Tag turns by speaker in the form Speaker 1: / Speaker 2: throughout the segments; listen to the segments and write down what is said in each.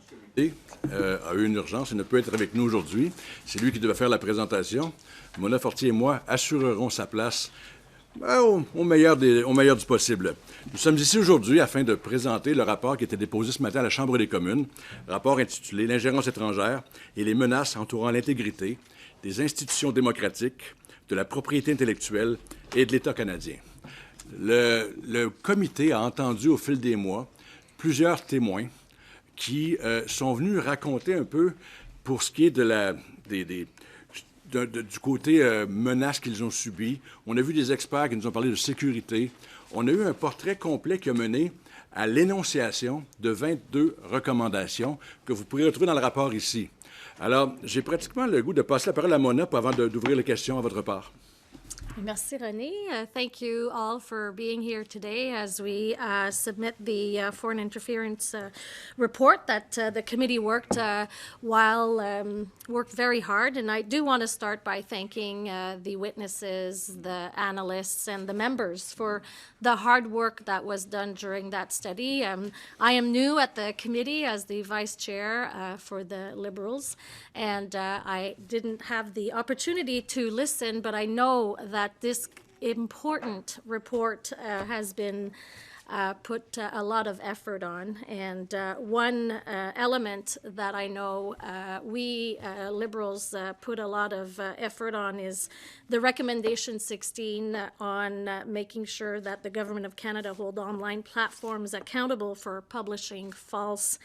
Speaker 1: comité a eu une urgence et ne peut être avec nous aujourd'hui. C'est lui qui devait faire la présentation. Mona Fortier et moi assurerons sa place au meilleur du possible. Nous sommes ici aujourd'hui afin de présenter le rapport qui a été déposé ce matin à la Chambre des communes, rapport intitulé « L'ingérence étrangère et les menaces entourant l'intégrité des institutions démocratiques, de la propriété intellectuelle et de l'État canadien ». Le comité a entendu au fil des mois plusieurs témoins qui sont venus raconter un peu pour ce qui est du côté menaces qu'ils ont subies. On a vu des experts qui nous ont parlé de sécurité. On a eu un portrait complet qui a mené à l'énonciation de 22 recommandations que vous pourrez retrouver dans le rapport ici. Alors, j'ai pratiquement le goût de passer la parole à Mona avant d'ouvrir les questions à votre part.
Speaker 2: Merci, René. Thank you all for being here today as we submit the foreign interference report that the committee worked very hard. And I do want to start by thanking the witnesses, the analysts, and the members for the hard work that was done during that study. I am new at the committee as the vice chair for the Liberals, and I didn't have the opportunity to listen, but I know that this important report has been put a lot of effort on. And one element that I know we Liberals put a lot of effort on is the recommendation 16 on making sure that the Government of Canada hold online platforms accountable for publishing false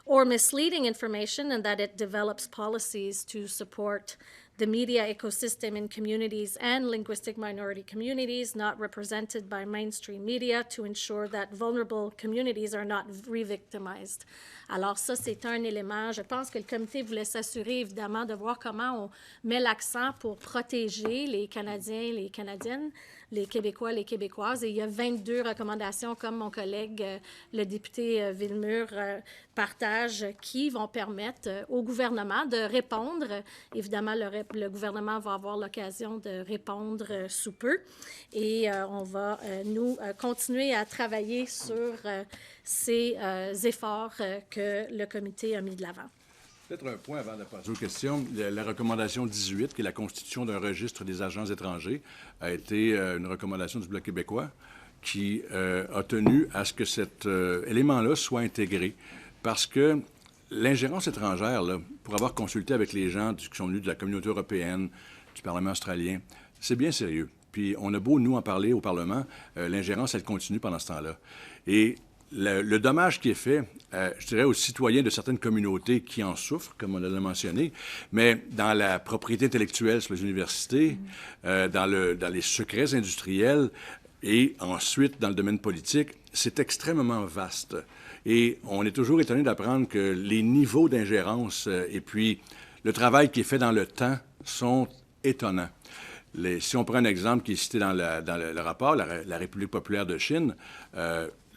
Speaker 2: or misleading information, and that it develops policies to support the media ecosystem in communities and linguistic minority communities not represented by mainstream media to ensure that vulnerable communities are not re-victimized. Alors ça, c'est un élément. Je pense que le comité voulait s'assurer, évidemment, de voir comment on met l'accent pour protéger les Canadiens, les Canadiennes, les Québécois, les Québécoises. Et il y a 22 recommandations, comme mon collègue, le député Villemure, partage, qui vont permettre au gouvernement de répondre. Évidemment, le gouvernement va avoir l'occasion de répondre sous peu. Et on va, nous, continuer à travailler sur ces efforts que le comité a mis de l'avant.
Speaker 1: Peut-être un point avant de passer aux questions. La recommandation 18, qui est la constitution d'un registre des agents étrangers, a été une recommandation du Bloc québécois qui a tenu à ce que cet élément-là soit intégré. Parce que l'ingérence étrangère, là, pour avoir consulté avec les gens qui sont venus de la communauté européenne, du Parlement australien, c'est bien sérieux. Puis on a beau, nous, en parler au Parlement, l'ingérence, elle continue pendant ce temps-là. Et le dommage qui est fait, je dirais, aux citoyens de certaines communautés qui en souffrent, comme on l'a mentionné, mais dans la propriété intellectuelle sur les universités, dans les secrets industriels et ensuite dans le domaine politique, c'est extrêmement vaste. Et on est toujours étonné d'apprendre que les niveaux d'ingérence et puis le travail qui est fait dans le temps sont étonnants. Si on prend un exemple qui est cité dans le rapport, la République populaire de Chine,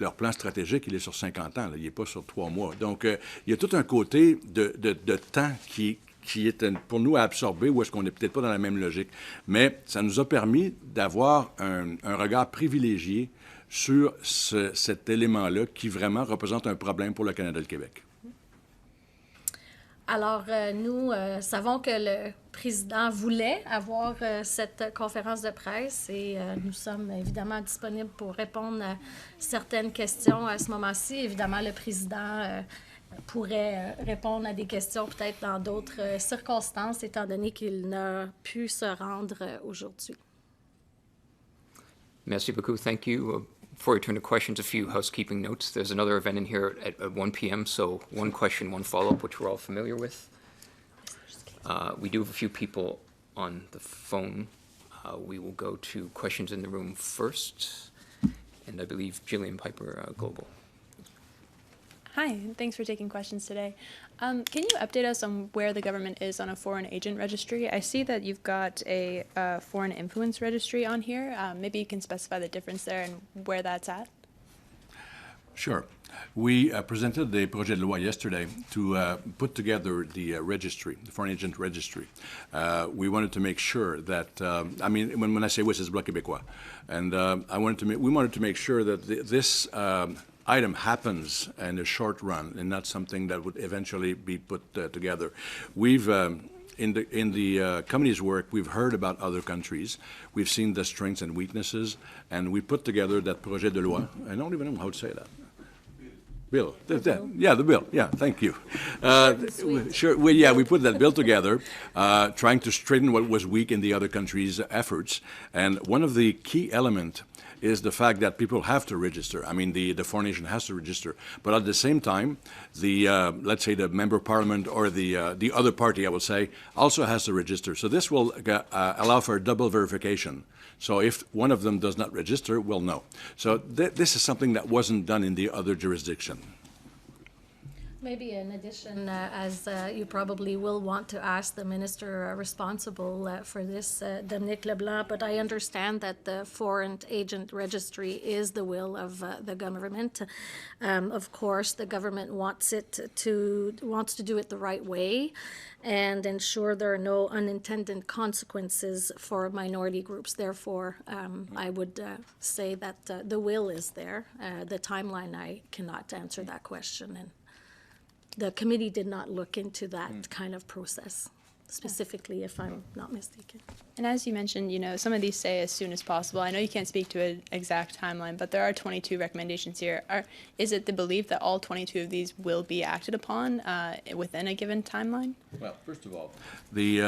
Speaker 1: leur plan stratégique, il est sur 50 ans, là, il n'est pas sur 3 mois. Donc, il y a tout un côté de temps qui est pour nous à absorber, ou est-ce qu'on n'est peut-être pas dans la même logique. Mais ça nous a permis d'avoir un regard privilégié sur cet élément-là qui vraiment représente un problème pour le Canada et le Québec.
Speaker 2: Alors, nous savons que le président voulait avoir cette conférence de presse et nous sommes évidemment disponibles pour répondre à certaines questions à ce moment-ci. Évidemment, le président pourrait répondre à des questions peut-être dans d'autres circonstances, étant donné qu'il n'a pu se rendre aujourd'hui.
Speaker 3: Merci beaucoup. Thank you. Before we turn to questions, a few housekeeping notes. There's another event in here at 1 p.m., so one question, one follow-up, which we're all familiar with. We do have a few people on the phone. We will go to questions in the room first, and I believe Jillian Piper, Global.
Speaker 4: Hi, thanks for taking questions today. Can you update us on where the government is on a foreign agent registry? I see that you've got a foreign influence registry on here. Maybe you can specify the difference there and where that's at?
Speaker 1: Sure. We presented a projet de loi yesterday to put together the registry, the foreign agent registry. We wanted to make sure that, I mean, when I say we, it's Bloc Québécois. And we wanted to make sure that this item happens in the short run and not something that would eventually be put together. We've in the committee's work, we've heard about other countries. We've seen the strengths and weaknesses, and we put together that projet de loi. I don't even know how to say that. Bill. Yeah, the bill. Yeah, thank you. Sure. We put that bill together, trying to straighten what was weak in the other countries' efforts. And one of the key elements is the fact that people have to register. I mean, the foreign agent has to register. But at the same time, let's say the member of parliament or the other party, I would say, also has to register. So this will allow for double verification. So if one of them does not register, we'll know. So this is something that wasn't done in the other jurisdiction.
Speaker 2: Maybe in addition, as you probably will want to ask the minister responsible for this, Dominique Leblanc, but I understand that the foreign agent registry is the will of the government. Of course, the government wants to do it the right way and ensure there are no unintended consequences for minority groups. Therefore, I would say that the will is there. The timeline, I cannot answer that question. And the committee did not look into that kind of process specifically, if I'm not mistaken.
Speaker 4: And as you mentioned, some of these say as soon as possible. I know you can't speak to an exact timeline, but there are 22 recommendations here. Is it the belief that all 22 of these will be acted upon within a given timeline?
Speaker 1: Well, first of all, we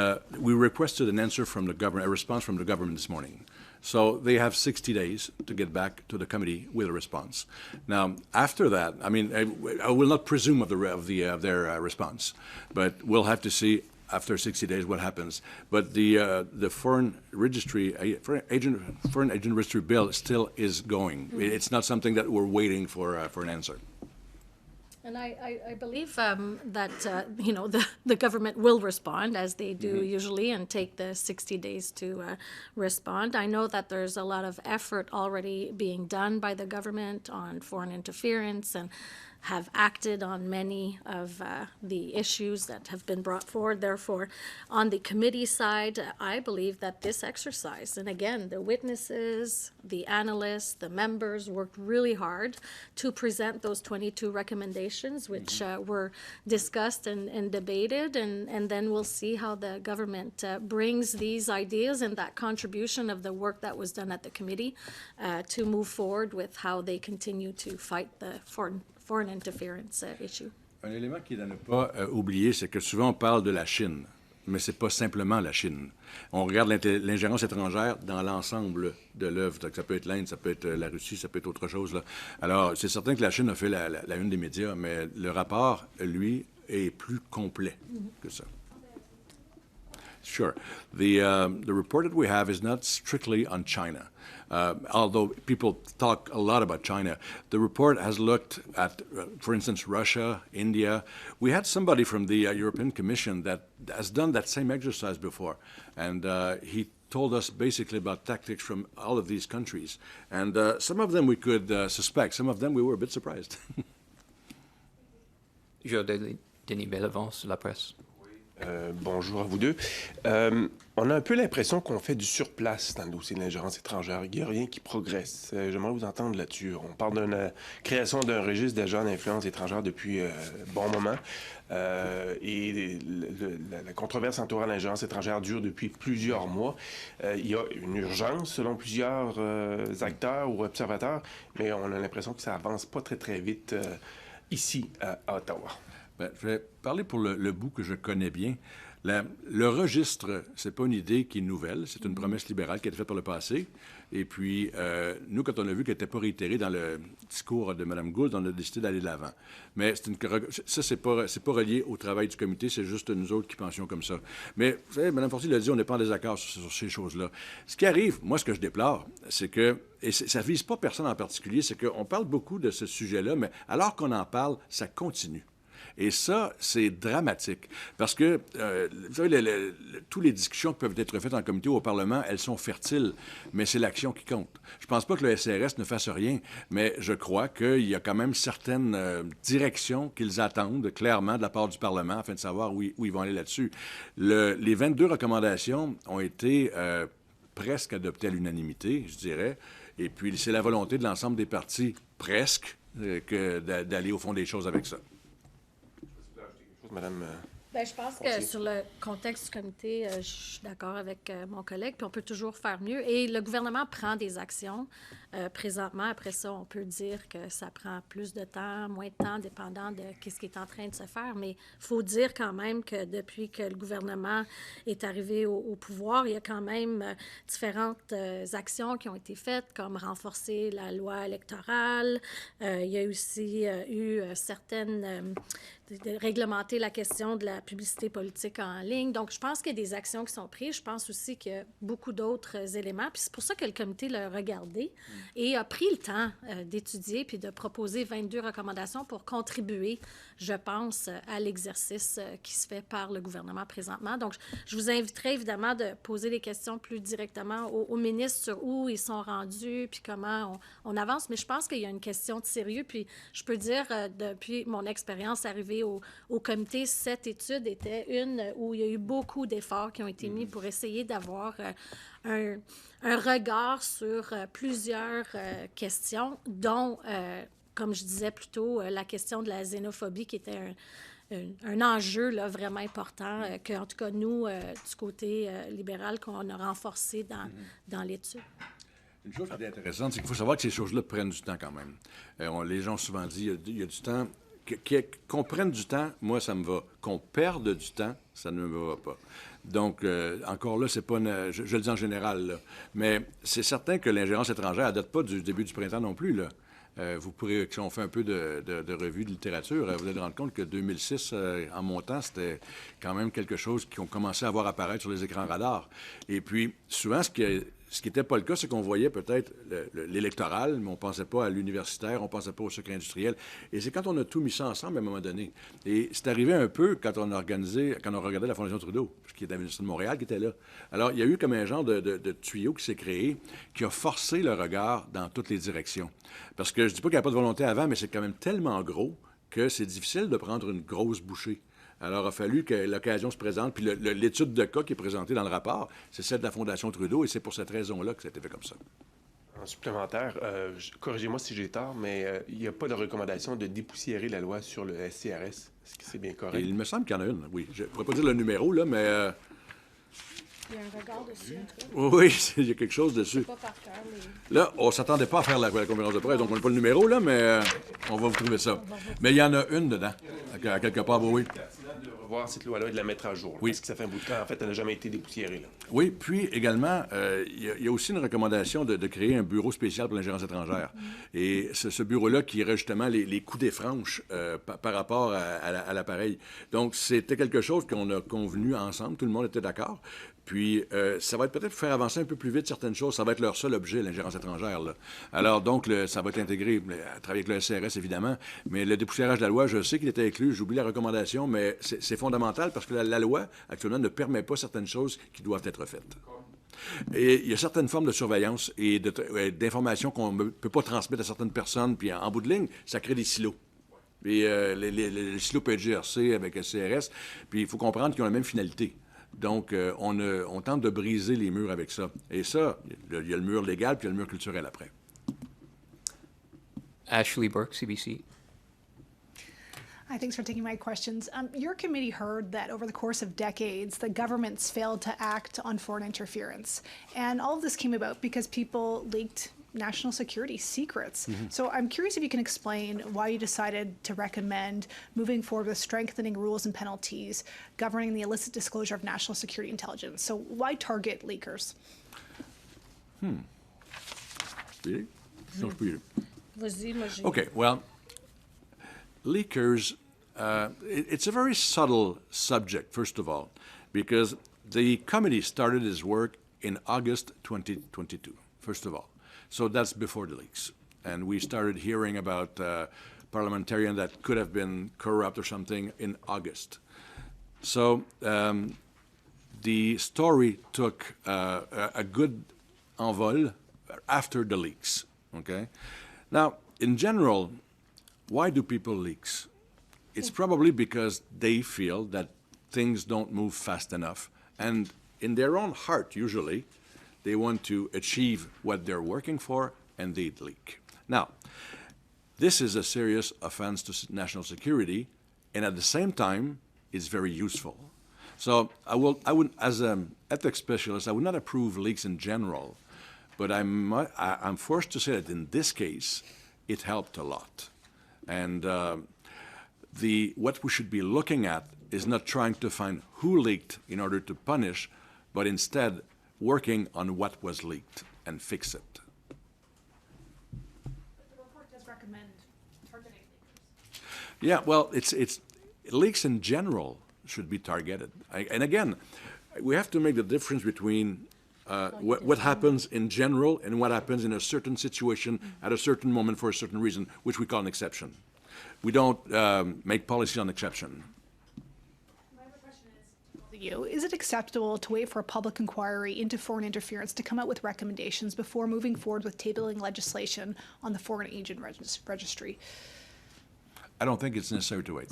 Speaker 1: requested an answer from the government, a response from the government this morning. So they have 60 days to get back to the committee with a response. Now, after that, I mean, I will not presume of their response, but we'll have to see after 60 days what happens. But the foreign agent registry bill still is going. It's not something that we're waiting for an answer.
Speaker 2: And I believe that, the government will respond, as they do usually, and take the 60 days to respond. I know that there's a lot of effort already being done by the government on foreign interference and have acted on many of the issues that have been brought forward. Therefore, on the committee side, I believe that this exercise, and again, the witnesses, the analysts, the members worked really hard to present those 22 recommendations, which were discussed and debated, and then we'll see how the government brings these ideas and that contribution of the work that was done at the committee to move forward with how they continue to fight the foreign interference issue.
Speaker 1: Un élément qu'il ne faut pas oublier, c'est que souvent on parle de la Chine, mais c'est pas simplement la Chine. On regarde l'ingérence étrangère dans l'ensemble de l'œuvre. Ça peut être l'Inde, ça peut être la Russie, ça peut être autre chose. Là. Alors, c'est certain que la Chine a fait la une des médias, mais le rapport, lui, est plus complet que ça. Sure. The report that we have is not strictly on China. Although people talk a lot about China, the report has looked at, for instance, Russia, India. We had somebody from the European Commission that has done that same exercise before, and he told us basically about tactics from all of these countries. And some of them we could suspect, some of them we were a bit surprised.
Speaker 3: Denis Bellevance, La Presse.
Speaker 5: Bonjour à vous deux. On a un peu l'impression qu'on fait du surplace dans le dossier de l'ingérence étrangère. Il n'y a rien qui progresse. J'aimerais vous entendre là-dessus. On parle d'une création d'un registre d'agents d'influence étrangère depuis bon moment. Et la controverse entourant l'ingérence étrangère dure depuis plusieurs mois. Il y a une urgence selon plusieurs acteurs ou observateurs, mais on a l'impression que ça avance pas très, très vite ici à Ottawa.
Speaker 1: Ben, je vais parler pour le bout que je connais bien. Le registre, c'est pas une idée qui est nouvelle, c'est une promesse libérale qui a été faite par le passé. Et puis, nous, quand on a vu qu'elle n'était pas réitérée dans le discours de Mme Gould, on a décidé d'aller de l'avant. Mais ça, c'est pas relié au travail du comité, c'est juste nous autres qui pensions comme ça. Mais, vous savez, Mme Fortier l'a dit, on n'est pas en désaccord sur ces choses-là. Ce qui arrive, moi, ce que je déplore, c'est que, et ça ne vise pas personne en particulier, c'est qu'on parle beaucoup de ce sujet-là, mais alors qu'on en parle, ça continue. Et ça, c'est dramatique. Parce que, vous savez, toutes les discussions qui peuvent être faites en comité ou au Parlement, elles sont fertiles, mais c'est l'action qui compte. Je ne pense pas que le SRS ne fasse rien, mais je crois qu'il y a quand même certaines directions qu'ils attendent clairement de la part du Parlement afin de savoir où ils vont aller là-dessus. Les 22 recommandations ont été presque adoptées à l'unanimité, je dirais, et puis c'est la volonté de l'ensemble des partis, presque, que d'aller au fond des choses avec ça.
Speaker 5: Madame,
Speaker 2: Ben, je pense que sur le contexte du comité, je suis d'accord avec mon collègue, puis on peut toujours faire mieux. Et le gouvernement prend des actions présentement. Après ça, on peut dire que ça prend plus de temps, moins de temps, dépendant de ce qui est en train de se faire. Mais il faut dire quand même que depuis que le gouvernement est arrivé au pouvoir, il y a quand même différentes actions qui ont été faites, comme renforcer la loi électorale. Il y a aussi eu certaines... de réglementer la question de la publicité politique en ligne. Donc, je pense qu'il y a des actions qui sont prises. Je pense aussi qu'il y a beaucoup d'autres éléments. Puis c'est pour ça que le comité l'a regardé et a pris le temps d'étudier puis de proposer 22 recommandations pour contribuer, je pense, à l'exercice qui se fait par le gouvernement présentement. Donc, je vous inviterai évidemment de poser des questions plus directement aux ministres sur où ils sont rendus puis comment on avance. Mais je pense qu'il y a une question de sérieux. Puis je peux dire, depuis mon expérience arrivée au comité, cette étude était une où il y a eu beaucoup d'efforts qui ont été mis pour essayer d'avoir un regard sur plusieurs questions, dont, comme je disais plus tôt, la question de la xénophobie qui était un enjeu là, vraiment important que, en tout cas, nous, du côté libéral, qu'on a renforcé dans l'étude.
Speaker 1: Une chose qui est intéressante, c'est qu'il faut savoir que ces choses-là prennent du temps quand même. Les gens ont souvent dit il y a du temps. Qu'on prenne du temps, moi, ça me va. Qu'on perde du temps, ça ne me va pas. Donc, encore là, c'est pas je le dis en général, là. Mais c'est certain que l'ingérence étrangère ne date pas du début du printemps non plus, là. Vous pourrez, si on fait un peu de revue de littérature, vous allez rendre compte que 2006, en montant, c'était quand même quelque chose qu'on commençait à voir apparaître sur les écrans radars. Et puis, souvent, ce qui n'était pas le cas, c'est qu'on voyait peut-être l'électoral, mais on ne pensait pas à l'universitaire, on ne pensait pas au secret industriel. Et c'est quand on a tout mis ça ensemble à un moment donné. Et c'est arrivé un peu quand on regardait la Fondation Trudeau, qui était à l'Université de Montréal, qui était là. Alors, il y a eu comme un genre de tuyau qui s'est créé, qui a forcé le regard dans toutes les directions. Parce que je ne dis pas qu'il n'y a pas de volonté avant, mais c'est quand même tellement gros que c'est difficile de prendre une grosse bouchée. Alors, il a fallu que l'occasion se présente. Puis l'étude de cas qui est présentée dans le rapport, c'est celle de la Fondation Trudeau, et c'est pour cette raison-là que ça a été fait comme ça.
Speaker 5: en supplémentaire, corrigez-moi si j'ai tort, mais il n'y a pas de recommandation de dépoussiérer la loi sur le SCRS. Est-ce que c'est bien correct?
Speaker 1: Et il me semble qu'il y en a une, oui. Je ne pourrais pas dire le numéro, là, mais...
Speaker 2: Il y a un regard dessus, en tout cas.
Speaker 1: Oui, il y a quelque chose dessus.
Speaker 2: Pas par cœur, mais...
Speaker 1: Là, on ne s'attendait pas à faire la conférence de presse, donc on n'a pas le numéro, là, mais on va vous trouver ça. Mais il y en a une dedans, à quelque part, oui.
Speaker 5: De revoir cette loi-là et de la mettre à jour.
Speaker 1: Oui.
Speaker 5: Parce que ça fait un bout de temps. En fait, elle n'a jamais été dépoussiérée. Là.
Speaker 1: Oui, puis également, il y a aussi une recommandation de créer un bureau spécial pour l'ingérence étrangère. Et ce bureau-là qui irait justement les coups des franches par rapport à l'appareil. Donc, c'était quelque chose qu'on a convenu ensemble, tout le monde était d'accord. Puis, ça va être peut-être faire avancer un peu plus vite certaines choses. Ça va être leur seul objet, l'ingérence étrangère, là. Alors, donc, ça va être intégré à travers le SCRS, évidemment. Mais le dépoussiérage de la loi, je sais qu'il était inclus. J'oublie la recommandation, mais c'est fondamental parce que la loi, actuellement, ne permet pas certaines choses qui doivent être faites. Et il y a certaines formes de surveillance et d'informations qu'on ne peut pas transmettre à certaines personnes. Puis, en bout de ligne, ça crée des silos. Puis, les silos peuvent être GRC avec SCRS. Puis, il faut comprendre qu'ils ont la même finalité. Donc, on tente de briser les murs avec ça. Et ça, il y a le mur légal, puis il y a le mur culturel après.
Speaker 3: Ashley Burke, CBC.
Speaker 6: Hi, thanks for taking my questions. Your committee heard that over the course of decades, the governments failed to act on foreign interference. And all of this came about because people leaked national security secrets. So I'm curious if you can explain why you decided to recommend moving forward with strengthening rules and penalties governing the illicit disclosure of national security intelligence. So why target leakers?
Speaker 2: Vas-y, moi, j'ai...
Speaker 1: Okay, well, leakers, it's a very subtle subject, first of all, because the committee started its work in August 2022, first of all. So that's before the leaks. And we started hearing about parliamentarians that could have been corrupt or something in August. So the story took a good envol after the leaks, okay? Now, in general, why do people leaks? It's probably because they feel that things don't move fast enough. And in their own heart, usually, they want to achieve what they're working for, and they leak. Now, this is a serious offense to national security, and at the same time, it's very useful. So I would, as an ethics specialist, I would not approve leaks in general, but I'm forced to say that in this case, it helped a lot. And what we should be looking at is not trying to find who leaked in order to punish, but instead working on what was leaked and fix it.
Speaker 6: The report does recommend targeting leakers.
Speaker 1: Yeah, well, it's leaks in general should be targeted. And again, we have to make the difference between what happens in general and what happens in a certain situation at a certain moment for a certain reason, which we call an exception. We don't make policy on exception.
Speaker 6: My other question is, you, is it acceptable to wait for a public inquiry into foreign interference to come out with recommendations before moving forward with tabling legislation on the foreign agent registry?
Speaker 1: I don't think it's necessary to wait.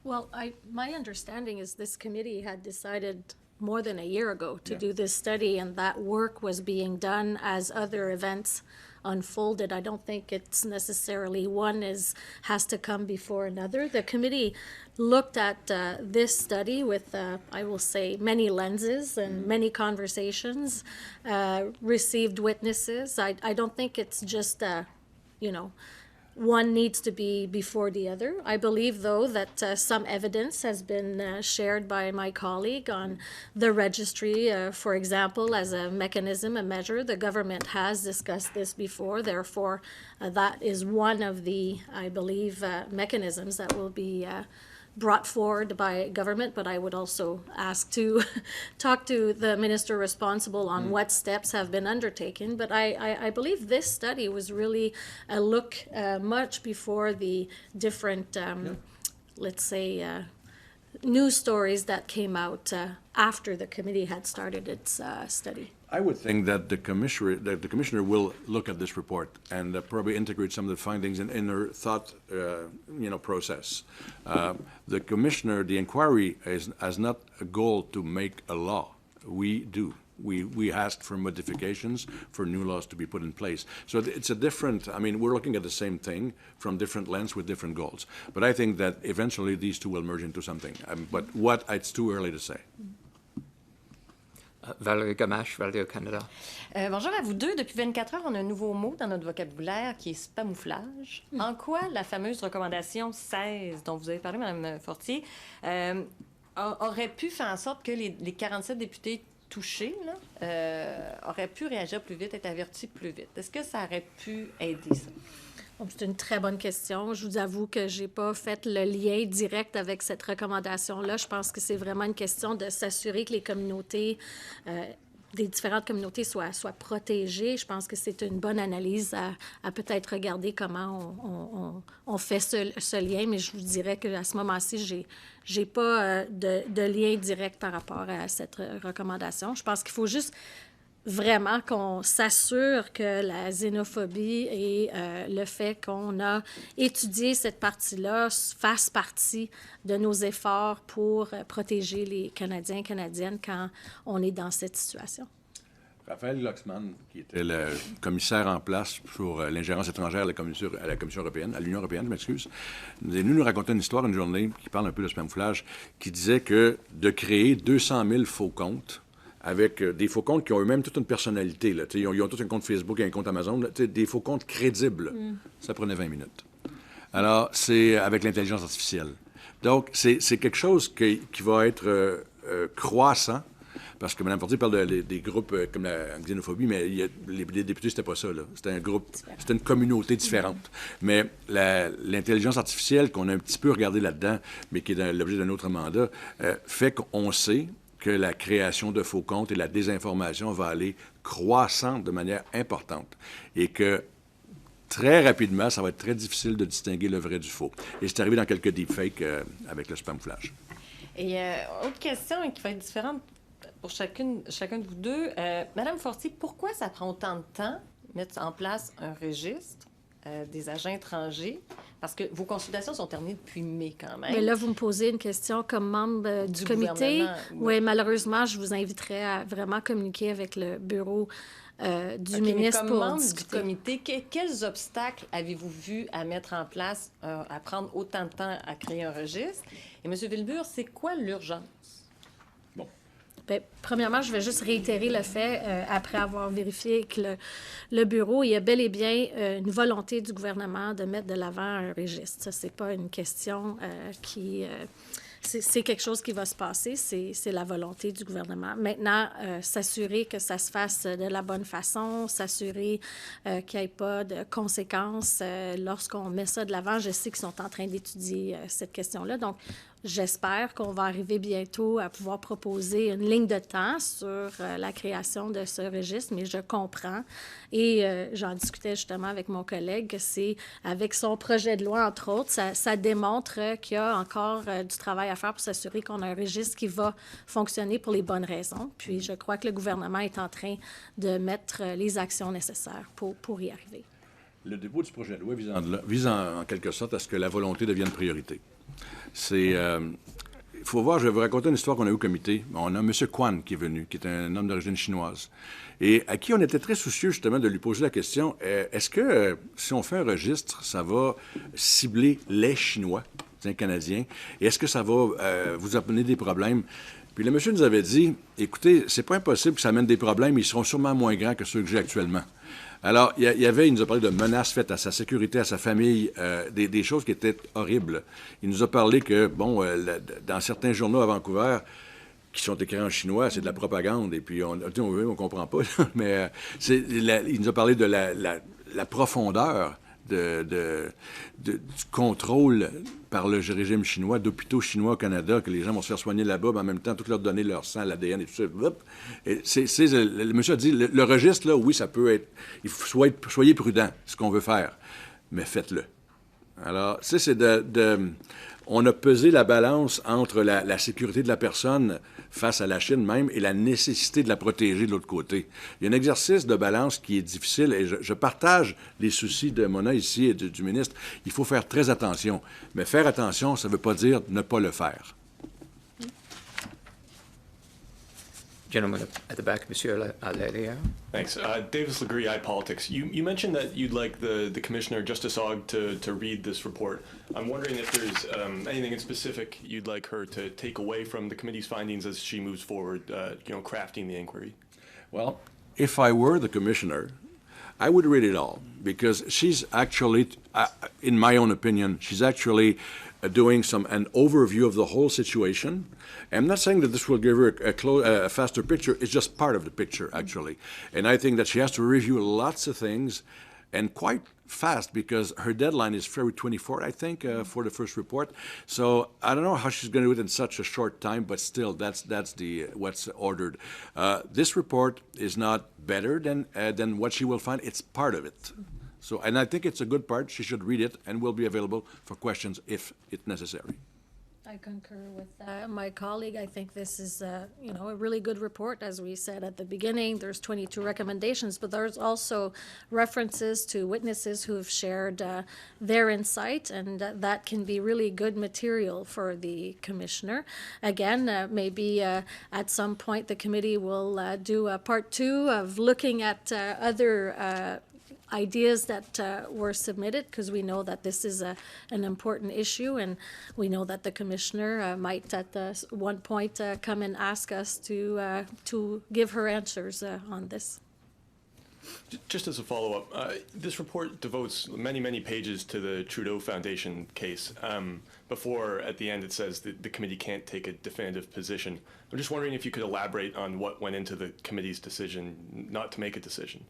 Speaker 2: Well, my understanding is this committee had decided more than a year ago to do this study, and that work was being done as other events unfolded. I don't think it's necessarily one has to come before another. The committee looked at this study with, I will say, many lenses and many conversations, received witnesses. I don't think it's just, one needs to be before the other. I believe, though, that some evidence has been shared by my colleague on the registry, for example, as a mechanism, a measure. The government has discussed this before. Therefore, that is one of the, I believe, mechanisms that will be brought forward by government, but I would also ask to talk to the minister responsible on what steps have been undertaken. But I believe this study was really a look much before the different, let's say, news stories that came out after the committee had started its study.
Speaker 1: I would think that the commissioner will look at this report and probably integrate some of the findings in her thought, process. The commissioner, the inquiry has not a goal to make a law. We do. We asked for modifications for new laws to be put in place. So it's a different, we're looking at the same thing from different lenses with different goals. But I think that eventually these two will merge into something. But what, it's too early to say.
Speaker 3: Valérie Gamache, Valeo-Canada.
Speaker 7: Bonjour à vous deux. Depuis 24 heures, on a un nouveau mot dans notre vocabulaire qui est spamouflage. En quoi la fameuse recommandation 16 dont vous avez parlé, Mme Fortier, aurait pu faire en sorte que les 47 députés touchés auraient pu réagir plus vite, être avertis plus vite? Est-ce que ça aurait pu aider ça?
Speaker 2: C'est une très bonne question. Je vous avoue que j'ai pas fait le lien direct avec cette recommandation-là. Je pense que c'est vraiment une question de s'assurer que les communautés, des différentes communautés soient protégées. Je pense que c'est une bonne analyse à peut-être regarder comment on fait ce lien, mais je vous dirais qu'à ce moment-ci, j'ai pas de lien direct par rapport à cette recommandation. Je pense qu'il faut juste vraiment qu'on s'assure que la xénophobie et le fait qu'on a étudié cette partie-là fasse partie de nos efforts pour protéger les Canadiens et Canadiennes quand on est dans cette situation.
Speaker 1: Raphaël Glucksmann, qui était le commissaire en place pour l'ingérence étrangère à la Commission européenne, à l'Union européenne, je m'excuse, est venu nous raconter une histoire une journée qui parle un peu de spamouflage, qui disait que de créer 200 000 faux comptes avec des faux comptes qui ont eux-mêmes toute une personnalité. Là. Ils ont tous un compte Facebook et un compte Amazon. Là, des faux comptes crédibles. Ça prenait 20 minutes. Alors, c'est avec l'intelligence artificielle. Donc, c'est quelque chose qui va être croissant, parce que Mme Fortier parle des groupes comme la xénophobie, mais les députés, c'était pas ça. C'était un groupe, c'était une communauté différente. Mais l'intelligence artificielle, qu'on a un petit peu regardé là-dedans, mais qui est l'objet d'un autre mandat, fait qu'on sait que la création de faux comptes et la désinformation va aller croissant de manière importante et que très rapidement, ça va être très difficile de distinguer le vrai du faux. Et c'est arrivé dans quelques deepfakes avec le spamouflage.
Speaker 7: Et autre question qui va être différente pour chacun de vous deux. Madame Fortier, pourquoi ça prend autant de temps de mettre en place un registre des agents étrangers? Parce que vos consultations sont terminées depuis mai quand même.
Speaker 2: Mais là, vous me posez une question comme membre du comité. Oui, malheureusement, je vous inviterais à vraiment communiquer avec le bureau du
Speaker 7: OK, mais
Speaker 2: ministre
Speaker 7: comme
Speaker 2: pour
Speaker 7: membre du
Speaker 2: discuter.
Speaker 7: comité, quels obstacles avez-vous vu à mettre en place, à prendre autant de temps à créer un registre? Et M. Villemure, c'est quoi l'urgence?
Speaker 2: Bien, premièrement, je vais juste réitérer le fait, après avoir vérifié que le bureau, il y a bel et bien une volonté du gouvernement de mettre de l'avant un registre. Ça, c'est pas une question qui... c'est quelque chose qui va se passer, c'est la volonté du gouvernement. Maintenant, s'assurer que ça se fasse de la bonne façon, s'assurer qu'il n'y ait pas de conséquences lorsqu'on met ça de l'avant. Je sais qu'ils sont en train d'étudier cette question-là. Donc, j'espère qu'on va arriver bientôt à pouvoir proposer une ligne de temps sur la création de ce registre, mais je comprends. Et j'en discutais justement avec mon collègue que c'est, avec son projet de loi, entre autres, ça démontre qu'il y a encore du travail à faire pour s'assurer qu'on a un registre qui va fonctionner pour les bonnes raisons. Puis je crois que le gouvernement est en train de mettre les actions nécessaires pour y arriver.
Speaker 1: Le dépôt du projet de loi vise en quelque sorte à ce que la volonté devienne priorité. Il faut voir, je vais vous raconter une histoire qu'on a eue au comité. On a M. Kwan qui est venu, qui est un homme d'origine chinoise, et à qui on était très soucieux justement de lui poser la question, est-ce que si on fait un registre, ça va cibler les Chinois, les Canadiens, et est-ce que ça va vous amener des problèmes? Puis le monsieur nous avait dit, écoutez, c'est pas impossible que ça amène des problèmes, mais ils seront sûrement moins grands que ceux que j'ai actuellement. Alors, il nous a parlé de menaces faites à sa sécurité, à sa famille, des choses qui étaient horribles. Il nous a parlé que, bon, dans certains journaux à Vancouver, qui sont écrits en chinois, c'est de la propagande, et puis on comprend pas, mais il nous a parlé de la profondeur du contrôle par le régime chinois d'hôpitaux chinois au Canada, que les gens vont se faire soigner là-bas, mais en même temps, tout leur donner leur sang, l'ADN et tout ça. Et le monsieur a dit, le registre, là, oui, ça peut être... Soyez prudents, ce qu'on veut faire, mais faites-le. Alors, on a pesé la balance entre la sécurité de la personne face à la Chine même et la nécessité de la protéger de l'autre côté. Il y a un exercice de balance qui est difficile et je partage les soucis de Mona ici et du ministre. Il faut faire très attention. Mais faire attention, ça ne veut pas dire ne pas le faire.
Speaker 3: Gentleman at the back, Monsieur Allaire.
Speaker 8: Thanks. Davis Legree, iPolitics. You mentioned that you'd like the Commissioner, Justice Ogg, to read this report. I'm wondering if there's anything in specific you'd like her to take away from the committee's findings as she moves forward, crafting the inquiry.
Speaker 1: Well, if I were the Commissioner, I would read it all, because she's actually, in my own opinion, she's actually doing an overview of the whole situation. I'm not saying that this will give her a faster picture. It's just part of the picture, actually. And I think that she has to review lots of things, and quite fast, because her deadline is February 24th, I think, for the first report. So I don't know how she's going to do it in such a short time, but still, that's what's ordered. This report is not better than what she will find. It's part of it. So, and I think it's a good part. She should read it and will be available for questions if it's necessary.
Speaker 2: I concur with my colleague. I think this is, a really good report. As we said at the beginning, there's 22 recommendations, but there's also references to witnesses who have shared their insight, and that can be really good material for the commissioner. Again, maybe at some point the committee will do a part 2 of looking at other ideas that were submitted, because we know that this is an important issue, and we know that the commissioner might at one point come and ask us to give her answers on this.
Speaker 8: Just as a follow-up, this report devotes many, many pages to the Trudeau Foundation case. Before, at the end, it says that the committee can't take a definitive position. I'm just wondering if you could elaborate on what went into the committee's decision not to make a decision.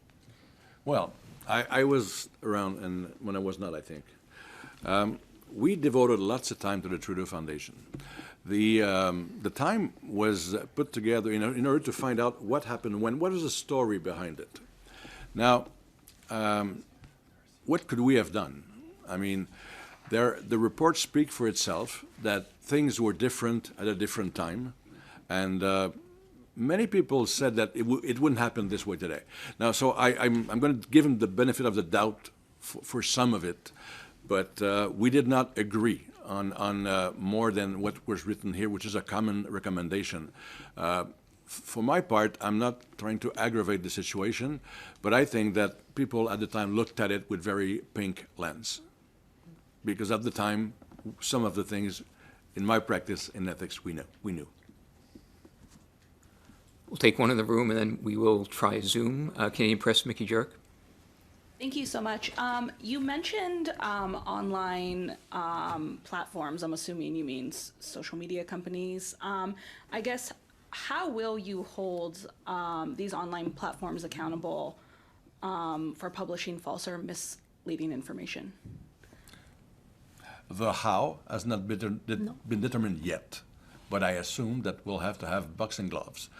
Speaker 1: Well, I was around, and when I was not, I think. We devoted lots of time to the Trudeau Foundation. The time was put together in order to find out what happened when, what is the story behind it. Now, what could we have done? I mean, the reports speak for itself, that things were different at a different time, and many people said that it wouldn't happen this way today. Now, so I'm going to give them the benefit of the doubt for some of it, but we did not agree on more than what was written here, which is a common recommendation. for my part, I'm not trying to aggravate the situation, but I think that people at the time looked at it with very pink lens. Because at the time, some of the things in my practice in ethics we knew.
Speaker 3: We'll take one in the room, and then we will try Zoom. Canadian Press, Mickey Jarek.
Speaker 9: Thank you so much. You mentioned online platforms. I'm assuming you mean social media companies. I guess, how will you hold these online platforms accountable for publishing false or misleading information?
Speaker 1: The how has not been determined yet, but I assume that we'll have to have boxing gloves.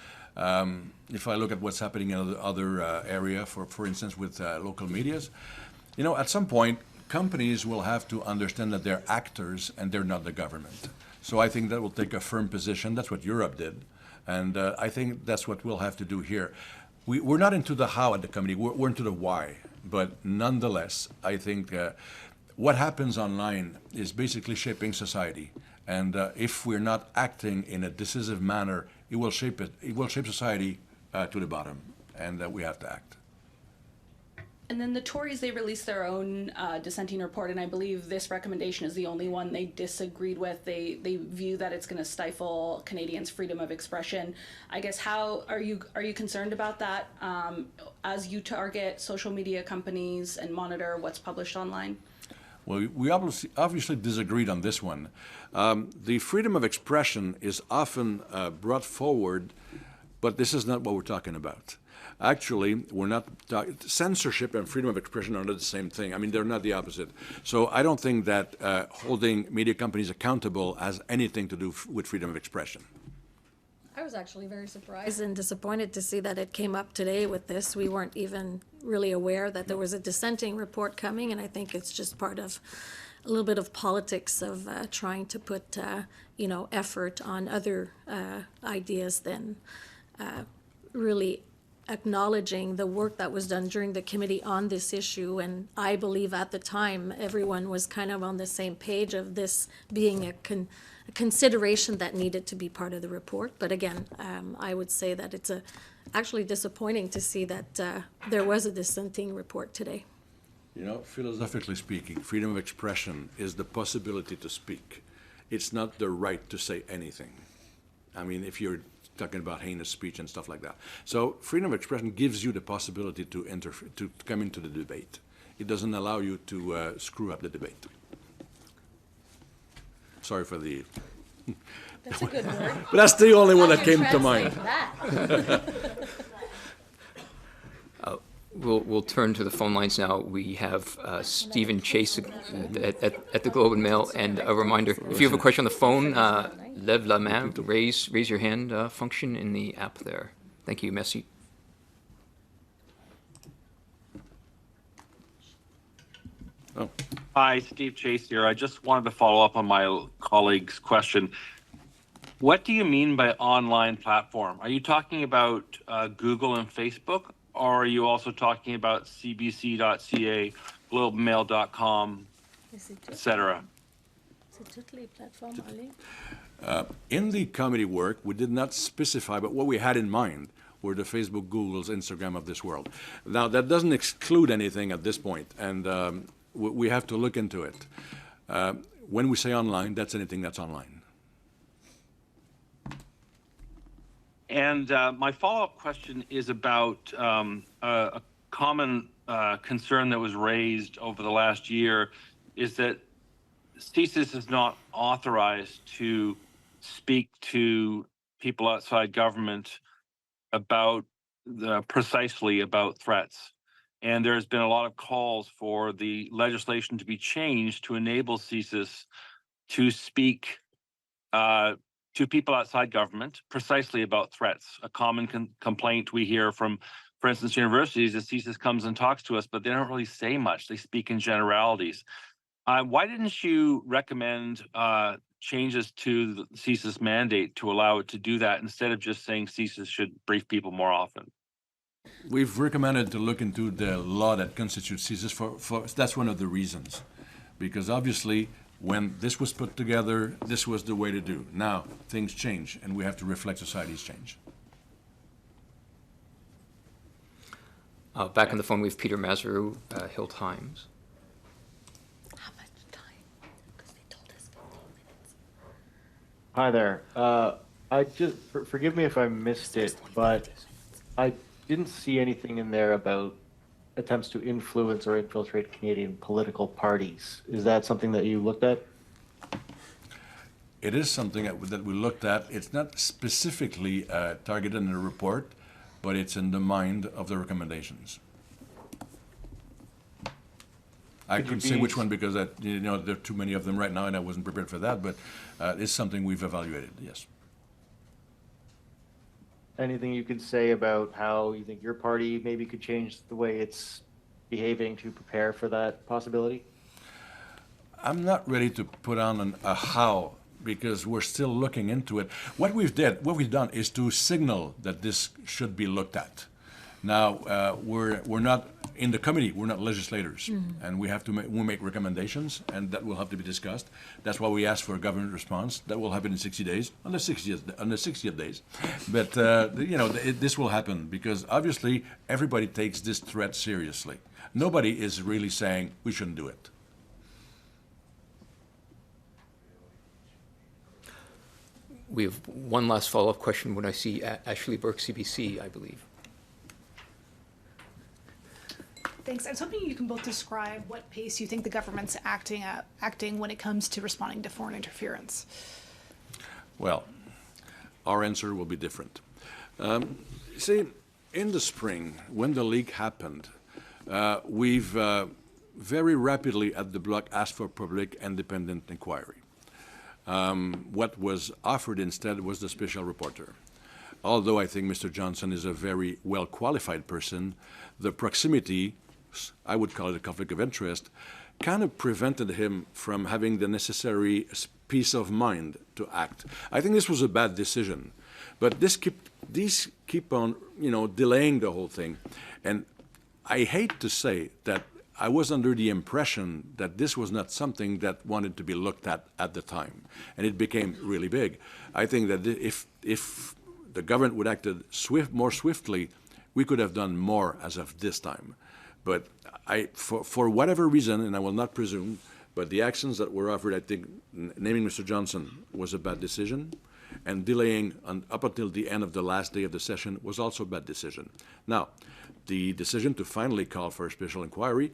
Speaker 1: If I look at what's happening in other area, for instance, with local medias, at some point, companies will have to understand that they're actors and they're not the government. So I think that will take a firm position. That's what Europe did. And I think that's what we'll have to do here. We're not into the how at the committee, we're into the why. But nonetheless, I think what happens online is basically shaping society. And if we're not acting in a decisive manner, it will shape society to the bottom, and we have to act.
Speaker 9: And then the Tories, they released their own dissenting report, and I believe this recommendation is the only one they disagreed with. They view that it's going to stifle Canadians' freedom of expression. I guess, how are you concerned about that as you target social media companies and monitor what's published online?
Speaker 1: Well, we obviously disagreed on this one. The freedom of expression is often brought forward, but this is not what we're talking about. Actually, we're not censorship and freedom of expression are not the same thing. I mean, they're not the opposite. So I don't think that holding media companies accountable has anything to do with freedom of expression.
Speaker 2: I was actually very surprised and disappointed to see that it came up today with this. We weren't even really aware that there was a dissenting report coming, and I think it's just part of a little bit of politics of trying to put, effort on other ideas than really acknowledging the work that was done during the committee on this issue. And I believe at the time, everyone was kind of on the same page of this being a consideration that needed to be part of the report. But again, I would say that it's actually disappointing to see that there was a dissenting report today.
Speaker 1: Philosophically speaking, freedom of expression is the possibility to speak. It's not the right to say anything. I mean, if you're talking about heinous speech and stuff like that. So freedom of expression gives you the possibility to come into the debate. It doesn't allow you to screw up the debate. Sorry for the...
Speaker 2: That's a good word.
Speaker 1: But that's the only one that came to mind.
Speaker 3: We'll turn to the phone lines now. We have Stephen Chase at the Globe and Mail. And a reminder, if you have a question on the phone, lève la main, raise your hand function in the app there. Thank you. Merci.
Speaker 1: Oh.
Speaker 10: Hi, Steve Chase here. I just wanted to follow up on my colleague's question. What do you mean by online platform? Are you talking about Google and Facebook, or are you also talking about cbc.ca, globemail.com, etc.?
Speaker 1: In the committee work, we did not specify, but what we had in mind were the Facebook, Google's, Instagram of this world. Now, that doesn't exclude anything at this point, and we have to look into it. When we say online, that's anything that's online.
Speaker 10: And my follow-up question is about a common concern that was raised over the last year is that CSIS is not authorized to speak to people outside government about precisely about threats. And there's been a lot of calls for the legislation to be changed to enable CSIS to speak to people outside government precisely about threats. A common complaint we hear from, for instance, universities is CSIS comes and talks to us, but they don't really say much. They speak in generalities. Why didn't you recommend changes to the CSIS mandate to allow it to do that instead of just saying CSIS should brief people more often?
Speaker 1: We've recommended to look into the law that constitutes CSIS that's one of the reasons. Because obviously, when this was put together, this was the way to do. Now, things change, and we have to reflect society's change.
Speaker 3: Back on the phone, we have Peter Mazaru, Hill Times.
Speaker 2: How much time? Because they told us 15 minutes.
Speaker 11: Hi there. I just forgive me if I missed it, but I didn't see anything in there about attempts to influence or infiltrate Canadian political parties. Is that something that you looked at?
Speaker 1: It is something that we looked at. It's not specifically targeted in the report, but it's in the mind of the recommendations. I couldn't say which one because there are too many of them right now, and I wasn't prepared for that. But it's something we've evaluated. Yes.
Speaker 11: Anything you could say about how you think your party maybe could change the way it's behaving to prepare for that possibility?
Speaker 1: I'm not ready to put on a how because we're still looking into it. What we've done is to signal that this should be looked at. Now we're not in the committee. We're not legislators, and we have to make recommendations, and that will have to be discussed. That's why we asked for a government response. That will happen in 60 days, on the 60th days. But this will happen because obviously everybody takes this threat seriously. Nobody is really saying we shouldn't do it.
Speaker 3: We have one last follow-up question when I see Ashley Burke, CBC, I believe.
Speaker 6: Thanks. I was hoping you can both describe what pace you think the government's acting when it comes to responding to foreign interference.
Speaker 1: Well, our answer will be different. See, in the spring, when the leak happened, we've very rapidly at the bloc asked for public independent inquiry. What was offered instead was the special reporter. Although I think Mr. Johnson is a very well-qualified person, the proximity, I would call it a conflict of interest, kind of prevented him from having the necessary peace of mind to act. I think this was a bad decision, but these keep on, delaying the whole thing. And I hate to say that I was under the impression that this was not something that wanted to be looked at the time, and it became really big. I think that if the government would act more swiftly, we could have done more as of this time. But for whatever reason, and I will not presume, but the actions that were offered, I think naming Mr. Johnson was a bad decision, and delaying up until the end of the last day of the session was also a bad decision. Now, the decision to finally call for a special inquiry,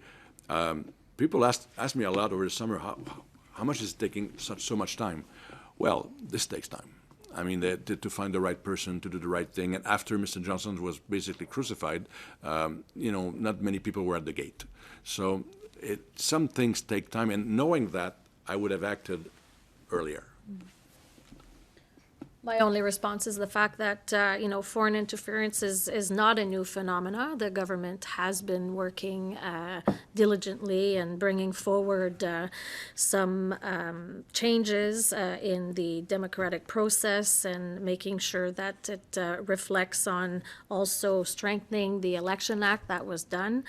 Speaker 1: people asked me a lot over the summer, how much is it taking so much time? Well, this takes time. I mean, to find the right person to do the right thing. And after Mr. Johnson was basically crucified, not many people were at the gate. So some things take time. And knowing that, I would have acted earlier.
Speaker 2: My only response is the fact that, foreign interference is not a new phenomena. The government has been working diligently and bringing forward some changes in the democratic process and making sure that it reflects on also strengthening the Election Act that was done.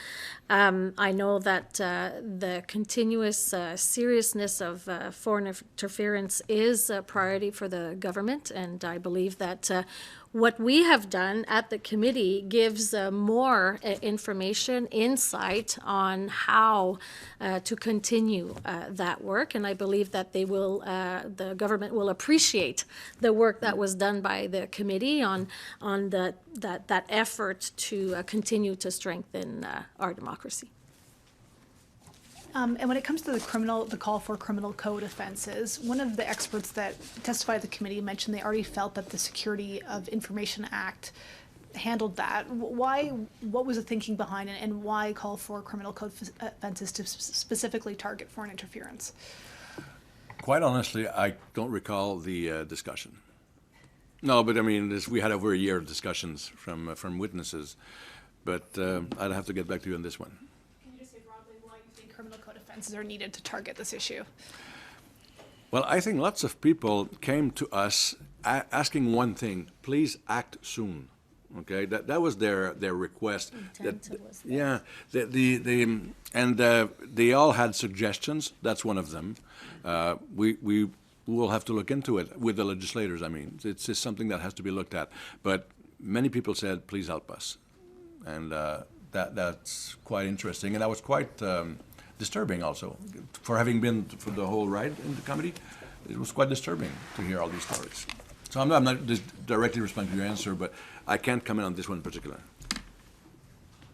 Speaker 2: I know that the continuous seriousness of foreign interference is a priority for the government, and I believe that what we have done at the committee gives more information, insight on how to continue that work, and I believe that the government will appreciate the work that was done by the committee on that effort to continue to strengthen our democracy.
Speaker 6: And when it comes to the call for criminal code offenses, one of the experts that testified at the committee mentioned they already felt that the Security of Information Act handled that. What was the thinking behind it, and why call for criminal code offenses to specifically target foreign interference?
Speaker 1: Quite honestly, I don't recall the discussion. No, but I mean, we had over a year of discussions from witnesses, but I'd have to get back to you on this one.
Speaker 6: Criminal code offenses are needed to target this issue?
Speaker 1: Well, I think lots of people came to us asking one thing: please act soon. Okay, that was their request. Yeah, they all had suggestions. That's one of them. We will have to look into it with the legislators. I mean, it's just something that has to be looked at. But many people said, please help us, and that's quite interesting, and that was quite disturbing also. For having been for the whole ride in the committee, it was quite disturbing to hear all these stories. So I'm not just directly responding to your answer, but I can't comment on this one in particular.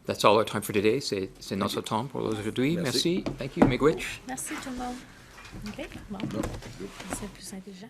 Speaker 3: That's all our time for today. C'est notre temps pour aujourd'hui. Merci. Thank you, Miigwech.
Speaker 2: Merci tout le monde. OK, bon. C'est plus intelligent.